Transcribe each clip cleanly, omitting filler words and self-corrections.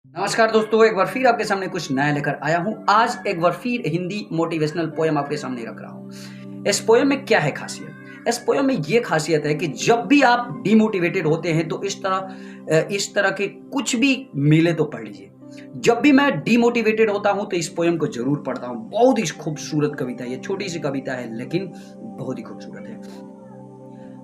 नमस्कार दोस्तों, एक बार फिर आपके सामने कुछ नया लेकर आया हूँ। आज एक बार फिर हिंदी मोटिवेशनल पोएम आपके सामने रख रहा हूँ। इस पोएम में क्या है खासियत? इस पोएम में ये खासियत है कि जब भी आप डिमोटिवेटेड होते हैं तो इस तरह के कुछ भी मिले तो पढ़ लीजिए। जब भी मैं डिमोटिवेटेड होता हूँ तो इस पोएम को ज़रूर पढ़ता हूँ। बहुत ही खूबसूरत कविता है, ये छोटी-सी कविता है लेकिन बहुत ही खूबसूरत है।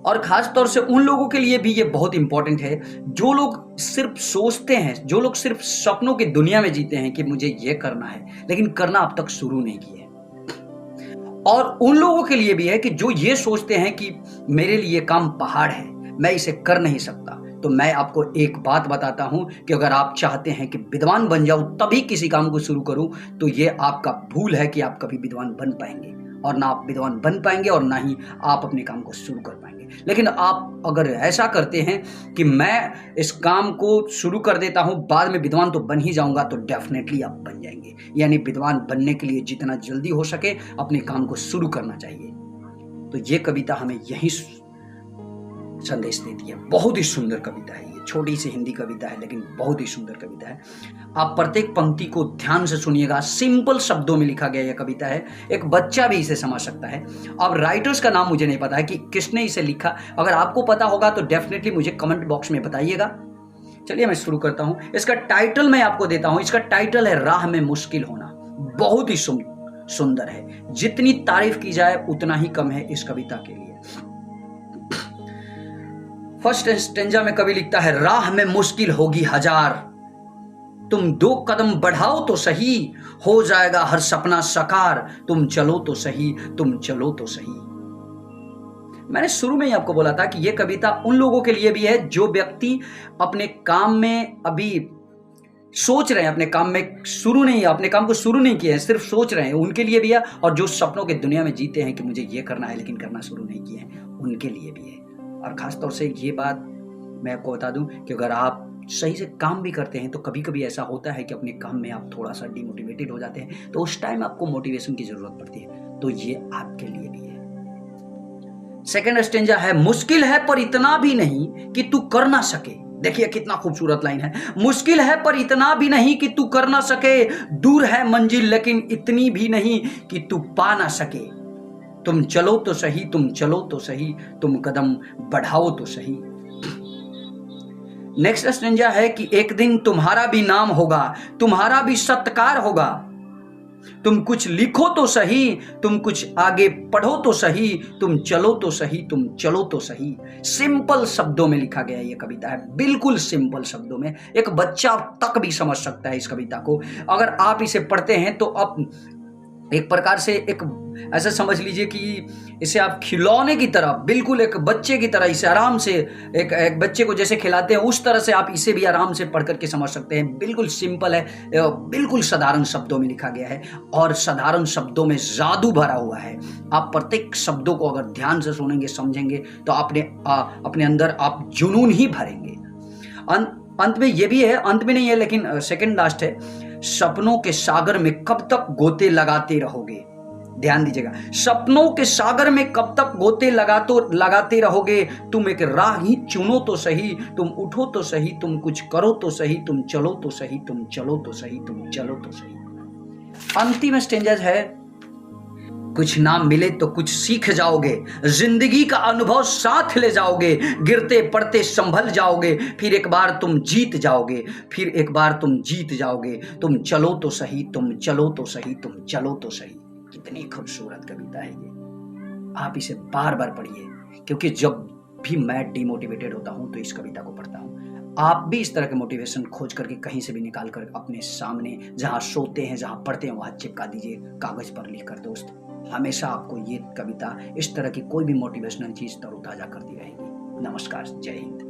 और खास तौर से उन लोगों के लिए भी ये बहुत इंपॉर्टेंट है जो लोग सिर्फ सोचते हैं, जो लोग सिर्फ सपनों की दुनिया में जीते हैं कि मुझे ये करना है लेकिन करना अब तक शुरू नहीं किया है। और उन लोगों के लिए भी है कि जो ये सोचते हैं कि मेरे लिए काम पहाड़ है, मैं इसे कर नहीं सकता। तो मैं आपको एक बात बताता हूं कि अगर आप चाहते हैं कि विद्वान बन जाऊं तभी किसी काम को शुरू करूं तो ये आपका भूल है कि आप कभी विद्वान बन पाएंगे। और ना आप विद्वान बन पाएंगे और ना ही आप अपने काम को शुरू कर पाएंगे। लेकिन आप अगर ऐसा करते हैं कि मैं इस काम को शुरू कर देता हूं, बाद में विद्वान तो बन ही जाऊंगा, तो डेफिनेटली आप बन जाएंगे। यानी विद्वान बनने के लिए जितना जल्दी हो सके अपने काम को शुरू करना चाहिए। तो ये कविता हमें यही संदेश देती है। बहुत ही सुंदर कविता है, ये छोटी सी हिंदी कविता है लेकिन बहुत ही सुंदर कविता है। आप प्रत्येक पंक्ति को ध्यान से सुनिएगा। सिंपल शब्दों में लिखा गया यह कविता है, एक बच्चा भी इसे समझ सकता है। अब राइटर्स का नाम मुझे नहीं पता है कि किसने इसे लिखा। अगर आपको पता होगा तो डेफिनेटली मुझे कमेंट बॉक्स में बताइएगा। चलिए मैं शुरू करता हूं। इसका टाइटल मैं आपको देता हूं। इसका टाइटल है राह में मुश्किल होना। बहुत ही सुंदर है, जितनी तारीफ की जाए उतना ही कम है इस कविता के लिए। फर्स्ट स्टेंजा में कवि लिखता है, राह में मुश्किल होगी हजार, तुम 2 कदम बढ़ाओ तो सही, हो जाएगा हर सपना साकार, तुम चलो तो सही, तुम चलो तो सही। मैंने शुरू में ही आपको बोला था कि यह कविता उन लोगों के लिए भी है जो व्यक्ति अपने काम में अभी सोच रहे हैं, अपने काम को शुरू नहीं किए हैं, सिर्फ सोच रहे हैं, उनके लिए भी है। और जो सपनों की दुनिया में जीते हैं कि मुझे ये करना है लेकिन करना शुरू नहीं किए हैं, उनके लिए भी है। और खास तौर से ये बात मैं आपको बता दूं कि अगर आप सही से काम भी करते हैं तो कभी कभी ऐसा होता है कि अपने काम में आप थोड़ा सा डिमोटिवेटेड हो जाते हैं, तो उस टाइम आपको मोटिवेशन की जरूरत पड़ती है। तो ये आपके लिए भी है। सेकेंड स्टेंजा है, मुश्किल है पर इतना भी नहीं कि तू कर ना सके। देखिए कितना खूबसूरत लाइन है। मुश्किल है पर इतना भी नहीं कि तू कर ना सके, दूर है मंजिल लेकिन इतनी भी नहीं कि तू पा ना सके, तुम चलो तो सही, तुम चलो तो सही, तुम कदम बढ़ाओ तो सही। नेक्स्ट स्टेंजा है कि एक दिन तुम्हारा भी नाम होगा, तुम्हारा भी सत्कार होगा, तुम कुछ लिखो तो सही, तुम कुछ आगे पढ़ो तो सही, तुम चलो तो सही, तुम चलो तो सही। सिंपल शब्दों में लिखा गया ये कविता है, बिल्कुल सिंपल शब्दों में। एक बच्चा तक भी समझ सकता है इस कविता को। अगर आप इसे पढ़ते हैं तो आप एक प्रकार से एक ऐसा समझ लीजिए कि इसे आप खिलौने की तरह, बिल्कुल एक बच्चे की तरह इसे आराम से, एक बच्चे को जैसे खिलाते हैं उस तरह से आप इसे भी आराम से पढ़ करके समझ सकते हैं। बिल्कुल सिंपल है, बिल्कुल साधारण शब्दों में लिखा गया है और साधारण शब्दों में जादू भरा हुआ है। आप प्रत्येक शब्दों को अगर ध्यान से सुनेंगे, समझेंगे तो अपने अंदर आप जुनून ही भरेंगे। अंत में ये भी है, अंत में नहीं है लेकिन सेकंड लास्ट है, सपनों के सागर में कब तक गोते लगाते रहोगे। ध्यान दीजिएगा, सपनों के सागर में कब तक गोते लगाते रहोगे, तुम एक राह ही चुनो तो सही, तुम उठो तो सही, तुम कुछ करो तो सही, तुम चलो तो सही, तुम चलो तो सही, तुम चलो तो सही। अंतिम स्टेंजेस है, कुछ ना मिले तो कुछ सीख जाओगे, जिंदगी का अनुभव साथ ले जाओगे, गिरते पड़ते संभल जाओगे, फिर एक बार तुम जीत जाओगे, फिर एक बार तुम जीत जाओगे, तुम चलो तो सही, तुम चलो तो सही, तुम चलो तो सही। कितनी खूबसूरत कविता है ये। आप इसे बार बार पढ़िए, क्योंकि जब भी मैं डिमोटिवेटेड होता हूं तो इस कविता को पढ़ता हूं। आप भी इस तरह के मोटिवेशन खोज करके कहीं से भी निकाल कर अपने सामने, जहां सोते हैं, जहां पढ़ते हैं, वहां चिपका दीजिए कागज पर लिखकर। दोस्त, हमेशा आपको ये कविता, इस तरह की कोई भी मोटिवेशनल चीज तरोताजा करती रहेगी। नमस्कार, जय हिंद।